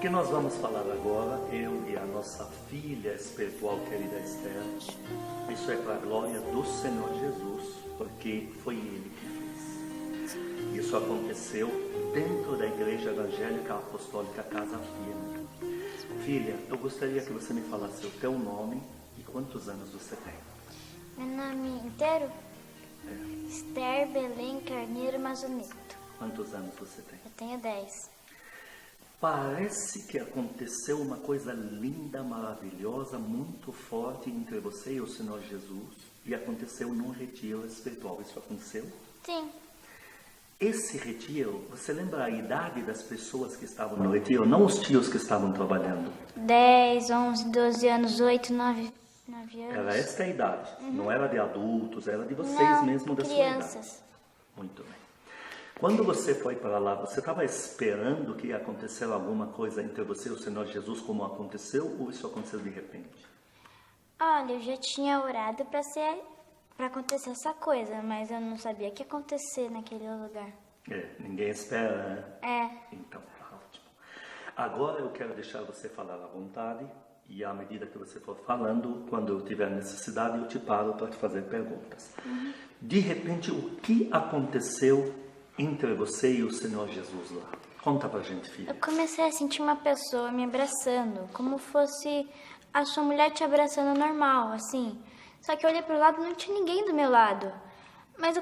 que nós vamos falar agora, eu e a nossa filha espiritual querida Esther, isso é para a glória do Senhor Jesus, porque foi Ele que fez. Isso aconteceu dentro da Igreja Evangélica Apostólica Casa Firme. Filha, eu gostaria que você me falasse o teu nome e quantos anos você tem. Meu nome inteiro? Esther Belém Carneiro Mazoneto. Quantos anos você tem? Eu tenho 10. Parece que aconteceu uma coisa linda, maravilhosa, muito forte entre você e o Senhor Jesus. E aconteceu num retiro espiritual. Isso aconteceu? Sim. Esse retiro, você lembra a idade das pessoas que estavam no retiro? Não os tios que estavam trabalhando. 10, 11, 12 anos, 8, 9 anos. Era esta a idade. Não era de adultos, era de vocês Não, mesmo, da crianças. sua idade. Muito bem. Quando você foi para lá, você estava esperando que ia acontecer alguma coisa entre você e o Senhor Jesus, como aconteceu, ou isso aconteceu de repente? Olha, eu já tinha orado para acontecer essa coisa, mas eu não sabia o que ia acontecer naquele lugar. Ninguém espera, né? Então, ótimo. Agora eu quero deixar você falar à vontade, e à medida que você for falando, quando eu tiver necessidade, eu te paro para te fazer perguntas. De repente, o que aconteceu entre você e o Senhor Jesus lá? Conta pra gente, filha. Eu comecei a sentir uma pessoa me abraçando, como fosse a sua mulher te abraçando normal, assim. Só que eu olhei pro lado e não tinha ninguém do meu lado. Mas eu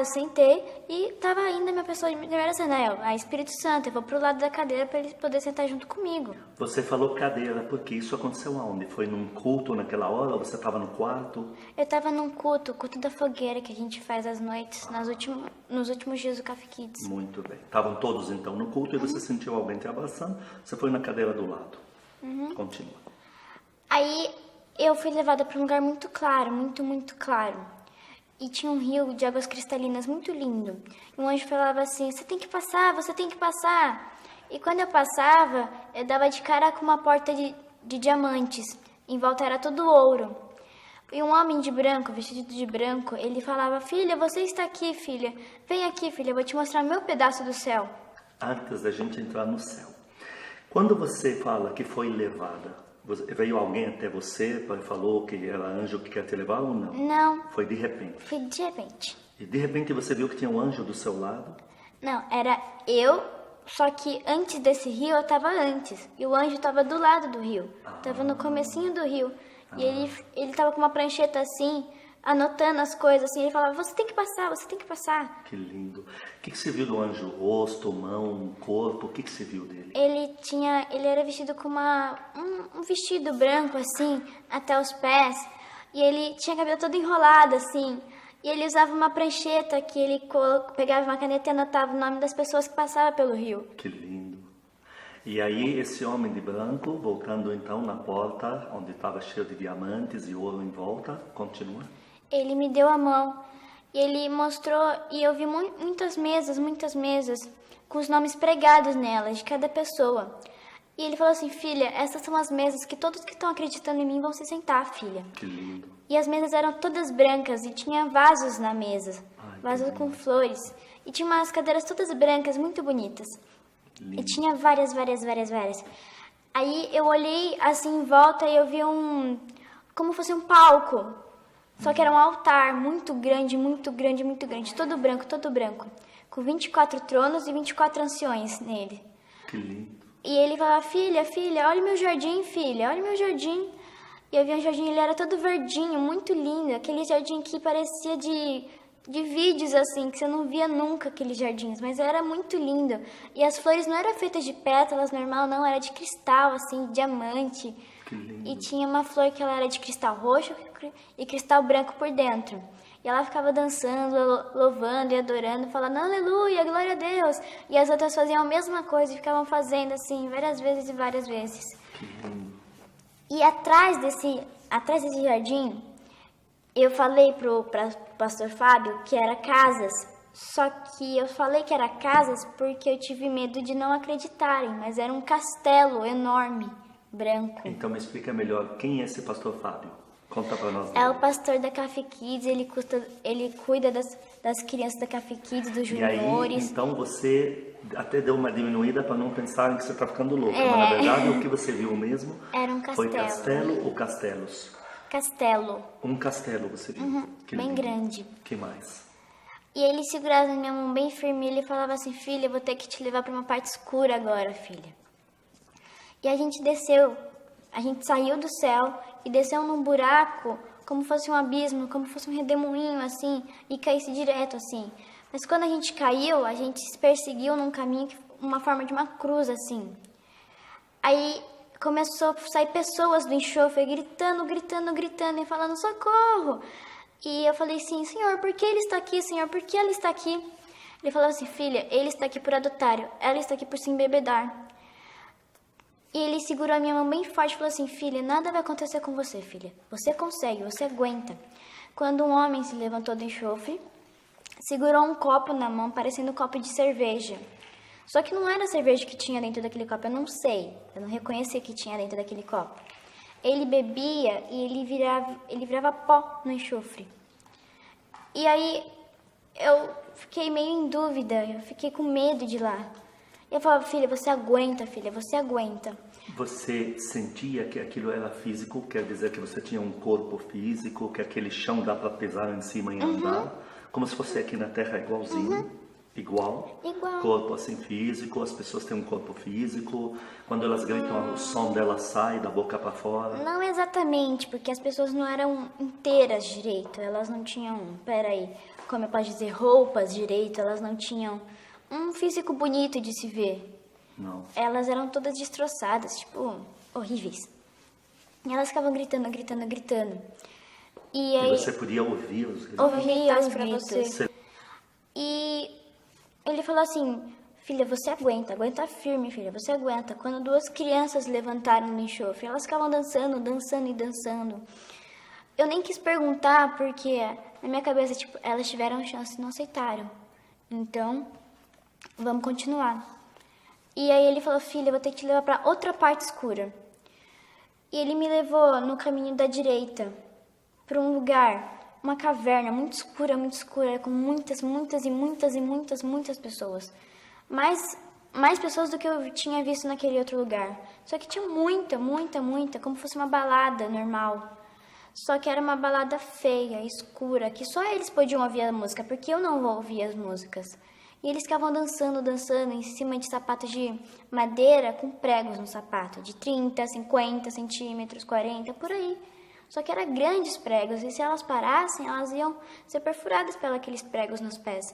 sentei e tava ainda minha pessoa me abraçando. Aí a Espírito Santo, eu vou pro lado da cadeira para ele poder sentar junto comigo. Você falou cadeira, porque isso aconteceu aonde? Foi num culto naquela hora ou você estava no quarto? Eu tava num culto, o culto da fogueira que a gente faz às noites, nos últimos dias do Café Kids. Muito bem. Estavam todos então no culto e você sentiu alguém te abraçando, você foi na cadeira do lado. Continua. Aí eu fui levada para um lugar muito claro, muito claro. E tinha um rio de águas cristalinas muito lindo. E um anjo falava assim, você tem que passar, você tem que passar. E quando eu passava, eu dava de cara com uma porta de diamantes. Em volta era todo ouro. E um homem de branco, vestido de branco, ele falava, filha, você está aqui, filha. Vem aqui, filha, eu vou te mostrar meu pedaço do céu. Antes da gente entrar no céu, quando você fala que foi levada, veio alguém até você e falou que era anjo que quer te levar ou não? Não. Foi de repente? Foi de repente. E de repente você viu que tinha um anjo do seu lado? Não, era eu, só que antes desse rio eu estava antes. E o anjo estava do lado do rio. Estava no comecinho do rio. E ele estava com uma prancheta assim, anotando as coisas assim. Ele falava, você tem que passar, você tem que passar. Que lindo. O que você viu do anjo? Rosto, mão, corpo? O que você viu dele? Ele era vestido com um vestido branco assim, até os pés. E ele tinha cabelo todo enrolado assim. E ele usava uma prancheta que ele pegava uma caneta e anotava o nome das pessoas que passavam pelo rio. Que lindo. E aí esse homem de branco, voltando então na porta, onde estava cheio de diamantes e ouro em volta, continua. Ele me deu a mão. E ele mostrou, e eu vi muitas mesas, com os nomes pregados nelas, de cada pessoa. E ele falou assim, filha, essas são as mesas que todos que estão acreditando em mim vão se sentar, filha. Que lindo. E as mesas eram todas brancas, e tinha vasos na mesa, vasos com flores. E tinha umas cadeiras todas brancas, muito bonitas. Lindo. E tinha várias. Aí eu olhei assim em volta e eu vi como fosse um palco. Só que era um altar muito grande, todo branco, com 24 tronos e 24 anciões nele. Que lindo. E ele falava, filha, olha o meu jardim, filha, olha o meu jardim. E eu vi um jardim, ele era todo verdinho, muito lindo, aquele jardim que parecia de vídeos assim, que você não via nunca aqueles jardins, mas era muito lindo. E as flores não eram feitas de pétalas normal, não, era de cristal, assim, diamante. Que lindo. E tinha uma flor que ela era de cristal roxo e cristal branco por dentro. E ela ficava dançando, louvando e adorando, falando aleluia, glória a Deus. E as outras faziam a mesma coisa e ficavam fazendo assim várias vezes. Que lindo. E atrás desse jardim, eu falei pro pastor Fábio que era casas. Só que eu falei que era casas porque eu tive medo de não acreditarem, mas era um castelo enorme, branco. Então me explica melhor, quem é esse pastor Fábio? Conta pra nós. É o pastor da Café Kids, ele cuida das crianças da Café Kids, dos juniores. E aí, então você até deu uma diminuída para não pensarem que você está ficando louca. Mas na verdade o que você viu mesmo Era um foi castelo. castelo ou castelos? Castelo, Um castelo você viu. Que bem lindo. grande. Que mais? E ele segurava na minha mão bem firme e ele falava assim, filha, eu vou ter que te levar para uma parte escura agora, filha. E a gente desceu, a gente saiu do céu e desceu num buraco, como fosse um abismo, como fosse um redemoinho, assim, e caísse direto, assim. Mas quando a gente caiu, a gente se perseguiu num caminho, uma forma de uma cruz, assim. Aí começou a sair pessoas do enxofre, gritando, gritando, gritando e falando, socorro! E eu falei assim, Senhor, por que ele está aqui, Senhor? Por que ela está aqui? Ele falou assim, filha, ele está aqui por adultério, ela está aqui por se embebedar. E ele segurou a minha mão bem forte e falou assim, filha, nada vai acontecer com você, filha. Você consegue, você aguenta. Quando um homem se levantou do enxofre, segurou um copo na mão, parecendo um copo de cerveja. Só que não era a cerveja que tinha dentro daquele copo, eu não sei. Eu não reconheci o que tinha dentro daquele copo. Ele bebia e ele virava pó no enxofre. E aí eu fiquei meio em dúvida, eu fiquei com medo de ir lá. Eu falava, filha, você aguenta, filha, você aguenta. Você sentia que aquilo era físico? Quer dizer que você tinha um corpo físico, que aquele chão dá para pisar em cima e andar? Como se fosse aqui na Terra igualzinho? Igual? Igual. Corpo assim físico, as pessoas têm um corpo físico. Quando elas gritam, o som delas sai da boca para fora. Não exatamente, porque as pessoas não eram inteiras direito. Elas não tinham, como eu posso dizer, roupas direito. Elas não tinham um físico bonito de se ver. Não. Elas eram todas destroçadas, tipo, horríveis. E elas ficavam gritando, gritando, gritando. E aí... E você podia ouvir os gritos? Ouvia os pra gritos. você. E ele falou assim, filha, você aguenta firme, filha, você aguenta. Quando duas crianças levantaram no enxofre, elas ficavam dançando, dançando e dançando. Eu nem quis perguntar, porque na minha cabeça, tipo, elas tiveram chance e não aceitaram. Então, vamos continuar. E aí ele falou, filha, eu vou ter que te levar para outra parte escura. E ele me levou no caminho da direita, para um lugar, uma caverna muito escura, com muitas pessoas. Mais pessoas do que eu tinha visto naquele outro lugar. Só que tinha muita, como fosse uma balada normal. Só que era uma balada feia, escura, que só eles podiam ouvir a música, porque eu não ouvia as músicas. E eles ficavam dançando em cima de sapatos de madeira com pregos no sapato, de 30, 50 centímetros, 40, por aí. Só que eram grandes pregos, e se elas parassem, elas iam ser perfuradas pelos aqueles pregos nos pés.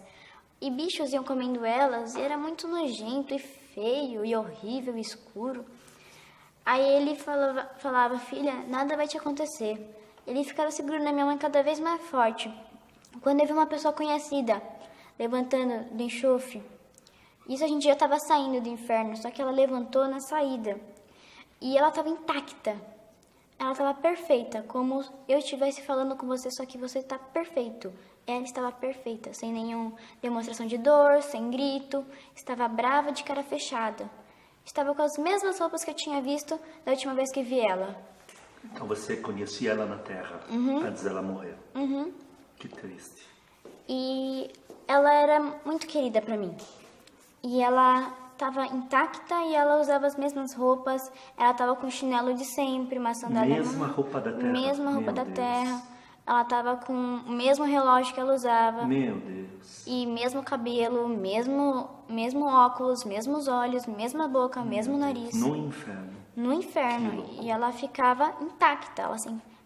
E bichos iam comendo elas, e era muito nojento e feio e horrível e escuro. Aí ele falava, filha, nada vai te acontecer. Ele ficava segurando na minha mão cada vez mais forte. Quando eu vi uma pessoa conhecida levantando do enxofre, isso a gente já estava saindo do inferno, só que ela levantou na saída. E ela estava intacta. Ela estava perfeita, como eu estivesse falando com você, só que você está perfeito. Ela estava perfeita, sem nenhuma demonstração de dor, sem grito. Estava brava, de cara fechada. Estava com as mesmas roupas que eu tinha visto da última vez que vi ela. Então você conhecia ela na Terra, antes dela morrer. Que triste. E ela era muito querida para mim. E ela estava intacta e ela usava as mesmas roupas. Ela estava com o chinelo de sempre, uma sandália. Mesma roupa da Terra. Mesma roupa Meu da Deus. Terra. Ela estava com o mesmo relógio que ela usava. Meu Deus. E mesmo cabelo, mesmo óculos, mesmos olhos, mesma boca, mesmo nariz. No inferno. No inferno. E ela ficava intacta,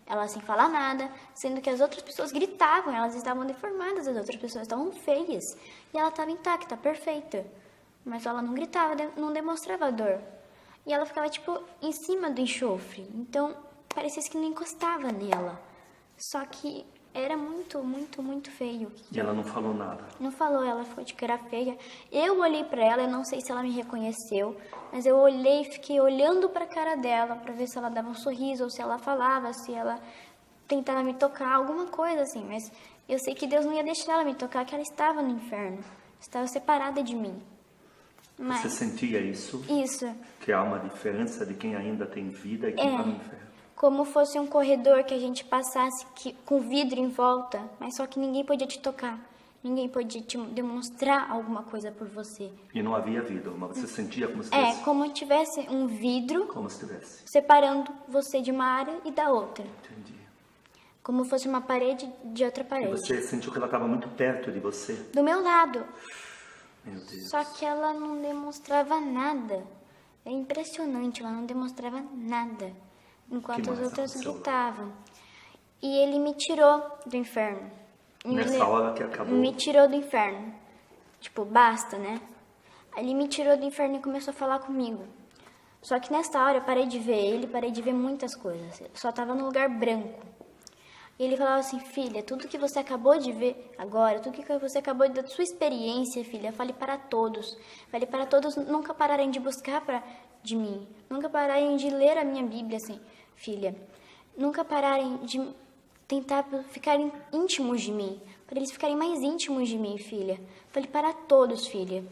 ela sem falar nada, sendo que as outras pessoas gritavam, elas estavam deformadas, as outras pessoas estavam feias. E ela estava intacta, perfeita. Mas ela não gritava, não demonstrava dor. E ela ficava, tipo, em cima do enxofre. Então, parecia que não encostava nela. Só que era muito feio. E ela não falou nada. Não falou, ela ficou de cara feia. Eu olhei pra ela, eu não sei se ela me reconheceu, mas eu olhei e fiquei olhando pra cara dela pra ver se ela dava um sorriso ou se ela falava, se ela tentava me tocar, alguma coisa assim. Mas eu sei que Deus não ia deixar ela me tocar, que ela estava no inferno. Estava separada de mim. Mas Você sentia isso? isso, Que há uma diferença de quem ainda tem vida e quem está no inferno. como fosse um corredor que a gente passasse com vidro em volta, mas só que ninguém podia te tocar. ninguém pode te demonstrar alguma coisa por você. E não havia vidro, mas você sentia como se É tivesse... como se tivesse um vidro Como se tivesse. separando você de uma área e da outra. Entendi. Como fosse uma parede de outra E parede. você sentiu que ela estava muito perto de você? Do meu lado. Meu Deus. Só que ela não demonstrava nada. É impressionante, ela não demonstrava nada. Enquanto Que as mais outras aconteceu? gritavam. E ele me tirou do inferno. Nessa hora que acabou. Me tirou do inferno. Tipo, basta, né? Aí ele me tirou do inferno e começou a falar comigo. Só que nessa hora eu parei de ver ele, parei de ver muitas coisas. Eu só tava num lugar branco. E ele falava assim, filha, tudo que você acabou de ver agora, tudo que você acabou da sua experiência, filha, fale para todos. Fale para todos nunca pararem de buscar de mim. Nunca pararem de ler a minha Bíblia, assim, filha. Nunca pararem de tentar ficarem íntimos de mim. Para eles ficarem mais íntimos de mim, filha. Fale para todos, filha.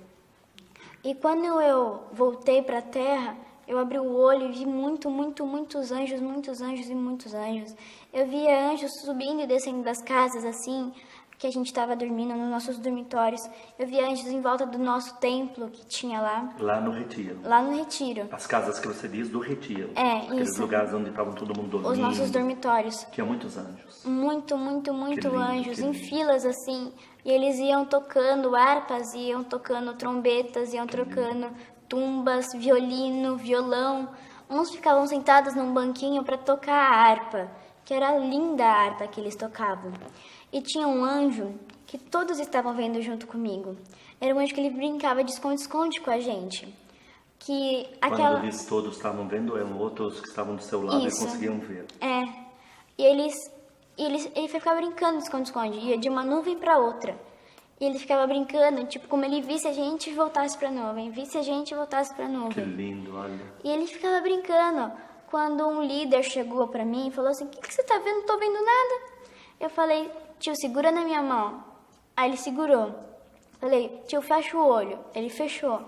E quando eu voltei para a terra, eu abri o olho e vi muitos anjos e muitos anjos. Eu via anjos subindo e descendo das casas, assim, que a gente estava dormindo nos nossos dormitórios. Eu via anjos em volta do nosso templo que tinha lá. Lá no Retiro. Lá no Retiro. As casas que você diz do Retiro. É, Aqueles isso. lugares onde estavam todo mundo dormindo. Os nossos dormitórios. Tinha muitos anjos. Muito Que lindo, anjos, que em lindo. filas assim. E eles iam tocando harpas, iam tocando trombetas, iam tocando tumbas, violino, violão. Uns ficavam sentados num banquinho para tocar a harpa, que era linda a harpa que eles tocavam. E tinha um anjo que todos estavam vendo junto comigo. Era um anjo que ele brincava de esconde-esconde com a gente. Que aquela... Quando eles todos estavam vendo, eram outros que estavam do seu lado Isso. e conseguiam ver. É. E ele ficava brincando de esconde-esconde, ia de uma nuvem para outra. E ele ficava brincando, tipo, como ele visse a gente e voltasse pra nuvem, visse a gente e voltasse pra Que nuvem. lindo, olha. E ele ficava brincando. Quando um líder chegou pra mim e falou assim, o que você tá vendo? Não tô vendo nada. Eu falei, tio, segura na minha mão. Aí ele segurou. Falei, tio, fecha o olho. Ele fechou.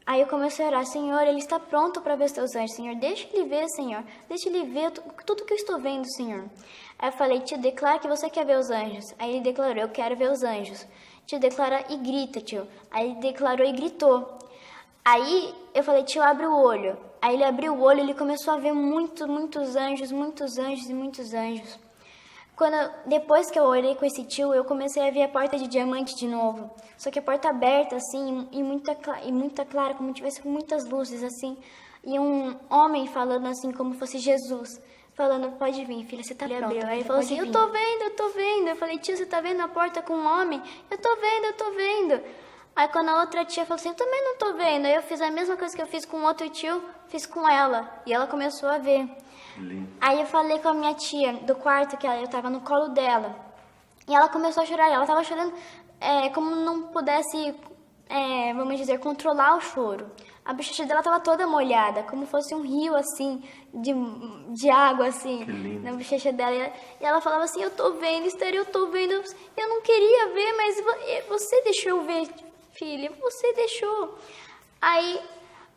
Aí eu comecei a orar, Senhor, ele está pronto para ver os teus anjos, Senhor. Deixa ele ver, Senhor. Deixa ele ver tudo que eu estou vendo, Senhor. Aí eu falei, tio, declara que você quer ver os anjos. Aí ele declarou, eu quero ver os anjos. Tio, declara e grita, tio. Aí ele declarou e gritou. Aí eu falei, tio, abre o olho. Aí ele abriu o olho e ele começou a ver muitos anjos e muitos anjos. Depois que eu orei com esse tio, eu comecei a ver a porta de diamante de novo. Só que a porta aberta, assim, e muita clara, como tivesse muitas luzes, assim. E um homem falando assim, como fosse Jesus. Falando, pode vir, filha, você tá pronta. Aí ele falou assim, eu tô vendo. Eu falei, tio, você tá vendo a porta com um homem? Eu tô vendo. Aí quando a outra tia falou assim, eu também não tô vendo. Aí eu fiz a mesma coisa que eu fiz com o outro tio, fiz com ela. E ela começou a ver. Lindo. Aí eu falei com a minha tia do quarto, que eu tava no colo dela. E ela começou a chorar. Ela tava chorando como não pudesse, vamos dizer, controlar o choro. A bochecha dela tava toda molhada, como fosse um rio, assim, de água, assim, Que lindo. na bochecha dela. E ela falava assim, eu tô vendo, Esther, eu tô vendo. Eu não queria ver, mas você deixou eu ver, filha, você deixou. Aí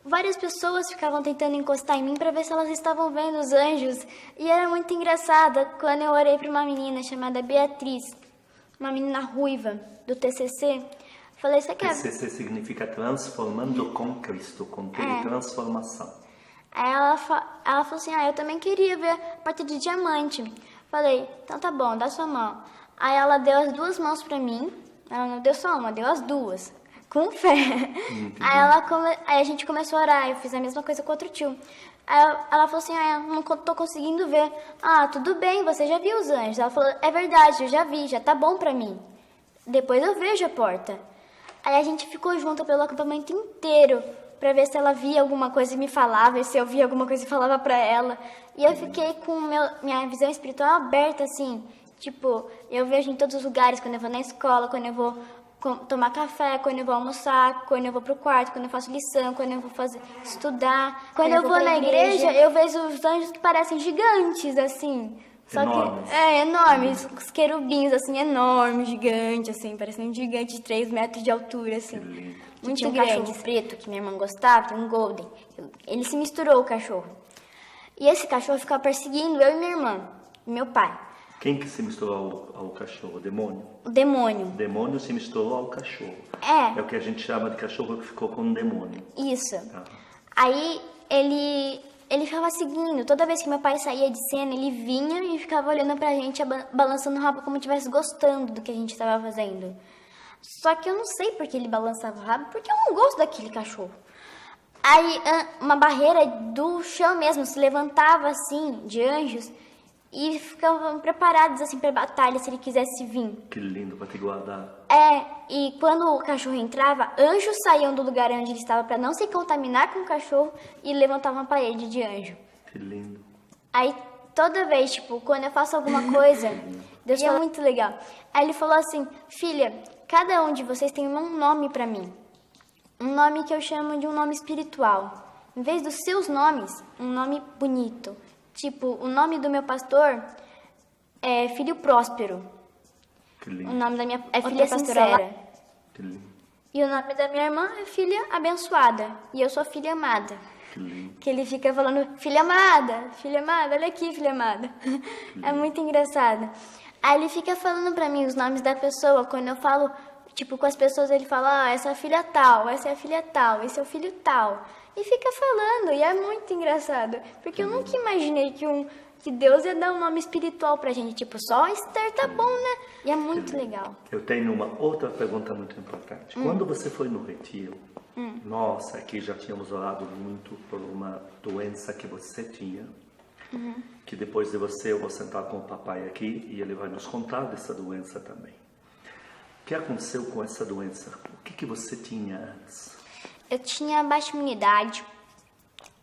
várias pessoas ficavam tentando encostar em mim para ver se elas estavam vendo os anjos. E era muito engraçado quando eu orei para uma menina chamada Beatriz, uma menina ruiva do TCC. Falei, você quer... TCC significa transformando com Cristo, com transformação. Aí ela falou assim, eu também queria ver a porta de diamante. Falei, então tá bom, dá sua mão. Aí ela deu as duas mãos pra mim. Ela não deu só uma, deu as duas. Com fé. Aí a gente começou a orar, eu fiz a mesma coisa com outro tio. Aí ela falou assim, eu não tô conseguindo ver. Tudo bem, você já viu os anjos. Ela falou, é verdade, eu já vi, já tá bom pra mim. Depois eu vejo a porta. Aí a gente ficou junto pelo acampamento inteiro pra ver se ela via alguma coisa e me falava, e se eu via alguma coisa e falava pra ela. E eu fiquei com minha visão espiritual aberta, assim. Tipo, eu vejo em todos os lugares, quando eu vou na escola, quando eu vou tomar café, quando eu vou almoçar, quando eu vou pro quarto, quando eu faço lição, quando eu vou estudar. Quando eu vou na igreja, eu vejo os anjos que parecem gigantes, assim. Só Enormes. que enormes, os querubins, assim, enormes, gigantes, assim, parecendo um gigante de 3 metros de altura, assim. Que lindo. Muito tinha um grande. Cachorro preto que minha irmã gostava, um golden. Ele se misturou, o cachorro. E esse cachorro ficava perseguindo eu e minha irmã, e meu pai. Quem que se misturou ao cachorro? O demônio? O demônio. O demônio se misturou ao cachorro. É. É o que a gente chama de cachorro que ficou com um demônio. Isso. Ah. Aí ele ficava seguindo. Toda vez que meu pai saía de cena, ele vinha e ficava olhando pra gente, balançando o rabo como se estivesse gostando do que a gente estava fazendo. Só que eu não sei por que ele balançava o rabo, porque eu não gosto daquele cachorro. Aí uma barreira do chão mesmo se levantava assim, de anjos, e ficavam preparados assim pra batalha se ele quisesse vir. Que lindo pra te guardar. E quando o cachorro entrava, anjos saíam do lugar onde ele estava pra não se contaminar com o cachorro e levantavam uma parede de anjo. Que lindo. Aí toda vez, tipo, quando eu faço alguma coisa, Deus fala muito legal. Aí ele falou assim: filha, cada um de vocês tem um nome pra mim. Um nome que eu chamo de um nome espiritual. Em vez dos seus nomes, um nome bonito. Tipo, o nome do meu pastor é Filho Próspero. Que lindo. O nome da minha é Filha Sincera. Que lindo. E o nome da minha irmã é Filha Abençoada. E eu sou Filha Amada. Que lindo. Que ele fica falando: filha amada, olha aqui, filha amada. É muito engraçado. Aí ele fica falando pra mim os nomes da pessoa. Quando eu falo, tipo, com as pessoas, ele fala: essa é a filha tal, essa é a filha tal, esse é o filho tal. E fica falando, e é muito engraçado. Porque eu nunca imaginei que Deus ia dar um nome espiritual pra gente. Tipo, só Esther tá bom, né? E é muito legal. Eu tenho uma outra pergunta muito importante. Quando você foi no retiro, nós aqui já tínhamos orado muito por uma doença que você tinha, que depois de você eu vou sentar com o papai aqui e ele vai nos contar dessa doença também. O que aconteceu com essa doença? O que você tinha antes? Eu tinha baixa imunidade,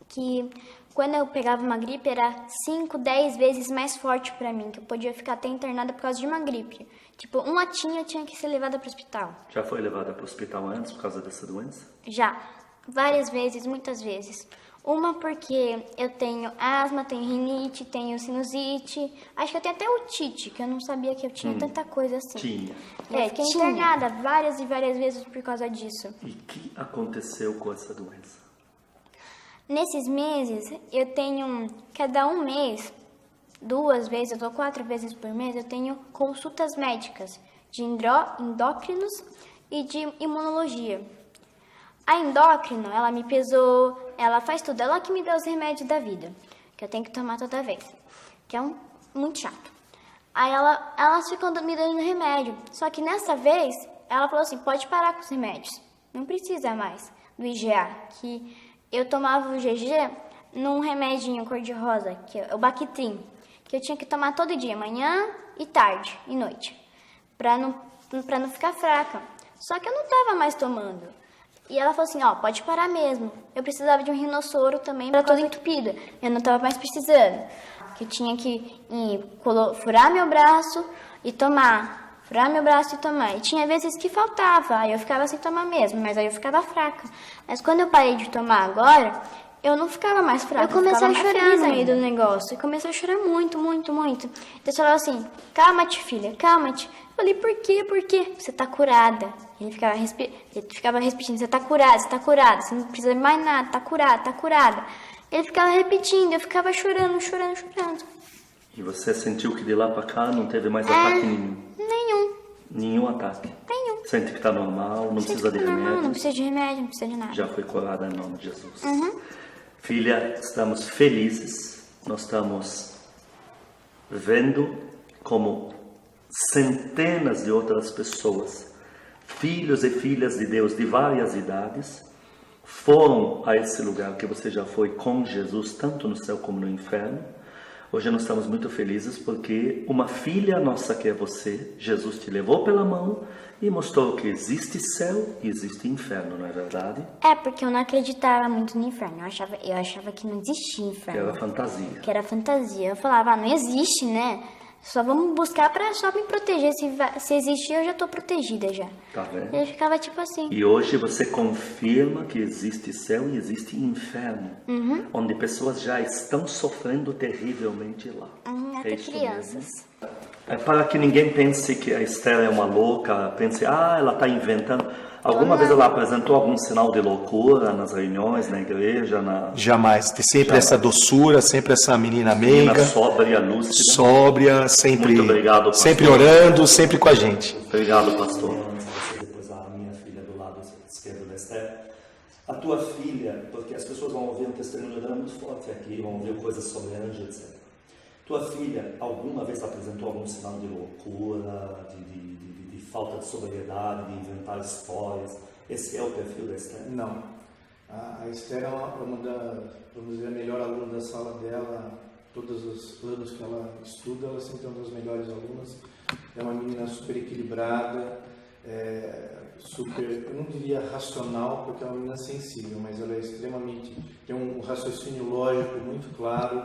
que quando eu pegava uma gripe era 5, 10 vezes mais forte pra mim, que eu podia ficar até internada por causa de uma gripe. Tipo, uma tinha que ser levada pro hospital. Já foi levada para o hospital antes por causa dessa doença? Já, várias vezes, muitas vezes. Uma porque eu tenho asma, tenho rinite, tenho sinusite, acho que eu tenho até otite, que eu não sabia que eu tinha tanta coisa assim. Tinha. Fiquei internada várias e várias vezes por causa disso. E o que aconteceu com essa doença? Nesses meses, eu tenho, cada um mês, 2 vezes, eu tô 4 vezes por mês, eu tenho consultas médicas de endócrinos e de imunologia. A endócrino, ela me pesou, ela faz tudo, ela que me dá os remédios da vida, que eu tenho que tomar toda vez, que é muito chato. Aí elas ficam me dando remédio, só que nessa vez, ela falou assim: pode parar com os remédios, não precisa mais do IgA, que eu tomava o GG num remedinho cor-de-rosa, que é o Bactrim, que eu tinha que tomar todo dia, manhã e tarde e noite, pra não ficar fraca. Só que eu não tava mais tomando. E ela falou assim: ó, pode parar mesmo. Eu precisava de um rinossoro também, pra toda entupida. Eu não tava mais precisando. Que eu tinha que furar meu braço e tomar. Furar meu braço e tomar. E tinha vezes que faltava, aí eu ficava sem tomar mesmo, mas aí eu ficava fraca. Mas quando eu parei de tomar agora, eu não ficava mais fraca. Eu comecei a chorar no meio do negócio. Eu comecei a chorar muito, muito, muito. Então eu falava assim: calma-te, filha, calma-te. Eu falei: por quê? Por quê? Você tá curada. Ele ficava repetindo: você tá curada, você não precisa de mais nada, tá curada. Ele ficava repetindo, eu ficava chorando. E você sentiu que de lá pra cá não teve mais ataque nenhum? Nenhum ataque? Nenhum. Sente que tá normal, não precisa de remédio? Não precisa de remédio, não precisa de nada. Já foi curada em nome de Jesus. Filha, estamos felizes, nós estamos vendo como centenas de outras pessoas, filhos e filhas de Deus de várias idades, foram a esse lugar que você já foi com Jesus, tanto no céu como no inferno. Hoje nós estamos muito felizes porque uma filha nossa que é você, Jesus te levou pela mão e mostrou que existe céu e existe inferno, não é verdade? É, porque eu não acreditava muito no inferno. Eu achava que não existia inferno. Que era fantasia. Que era fantasia. Eu falava: não existe, né? Só vamos buscar pra só me proteger. Se existir, eu já tô protegida já. Tá vendo? Ele ficava tipo assim. E hoje você confirma que existe céu e existe inferno, onde pessoas já estão sofrendo terrivelmente lá. Até isso crianças. mesmo? É para que ninguém pense que a Esther é uma louca, pense, ela está inventando. Alguma vez ela apresentou algum sinal de loucura nas reuniões, na igreja? Jamais. Tem sempre essa doçura, sempre essa menina Menina meiga, sóbria, lúcida. sóbria, sempre, Muito obrigado, pastor. sempre orando, sempre com a gente. Obrigado, pastor. Depois a minha filha do lado esquerdo da Esther. A tua filha, porque as pessoas vão ouvir um testemunho dela muito forte aqui, vão ouvir coisas sobre anjo, etc. Tua filha alguma vez apresentou algum sinal de loucura, de falta de sobriedade, de inventar histórias? Esse é o perfil da Esther? Não. A Esther é uma vamos dizer, a melhor aluna da sala dela. Todos os anos que ela estuda, ela sempre é uma das melhores alunas. É uma menina super equilibrada, eu não diria racional, porque é uma menina sensível, mas ela é extremamente, tem um raciocínio lógico muito claro.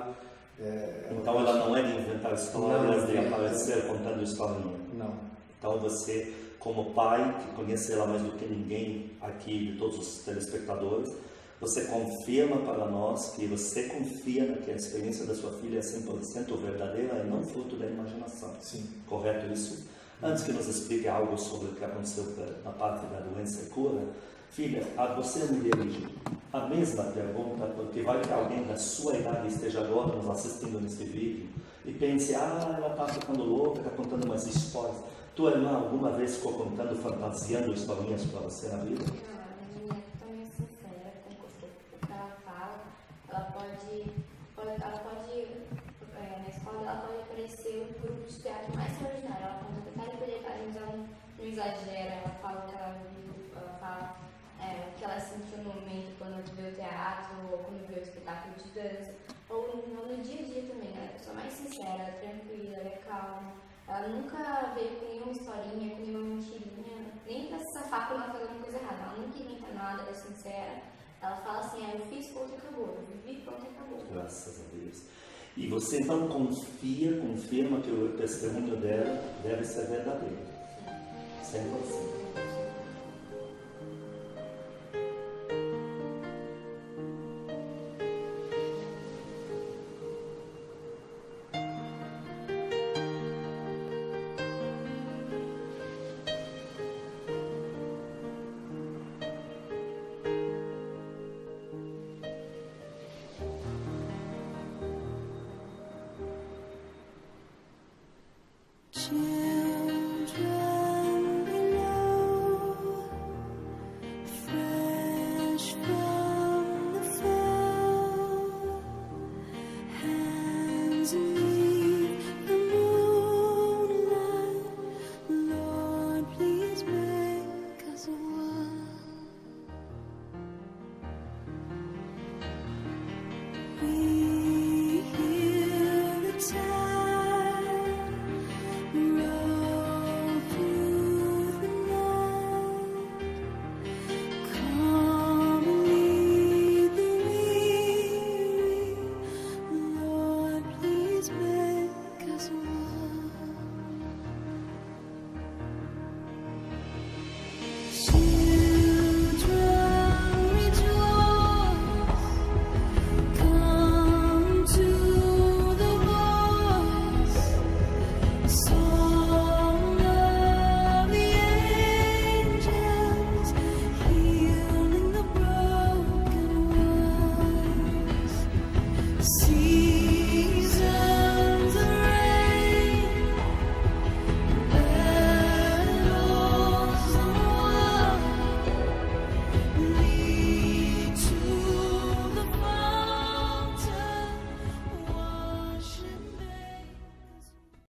Então ela não é de inventar histórias, de aparecer contando historinha? Não. Então você, como pai, que conhece ela mais do que ninguém aqui, de todos os telespectadores, você confirma para nós que você confia que a experiência da sua filha é 100% verdadeira e não fruto da imaginação. Sim. Correto isso? Antes que nos explique algo sobre o que aconteceu na parte da doença e cura, filha, a você me dirige a mesma pergunta, porque vai que alguém da sua idade esteja agora nos assistindo nesse vídeo e pense, ela está ficando louca, está contando umas histórias. Tua irmã alguma vez ficou contando, fantasiando historinhas para você na vida? Não, a minha é totalmente sincera com o que ela fala. Ela pode na escola ela pode aparecer um grupo de teatro mais extraordinário. Ela conta detalhe por detalhe, mas ela não exagera. Ela fala o que ela viu, ela fala o que ela sentiu no momento quando viu o teatro, ou quando viu o espetáculo de dança, ou no dia a dia também. Ela é a pessoa mais sincera, tranquila, ela é calma. Ela nunca veio com nenhuma historinha, com nenhuma mentirinha, nem pra se safar quando ela faz alguma coisa errada. Ela nunca inventa nada, ela é sincera. Ela fala assim, eu fiz, pronto, acabou. Eu vivi, pronto, acabou. Graças a Deus. E você então confirma que o testemunho dela deve ser verdadeiro. 100%.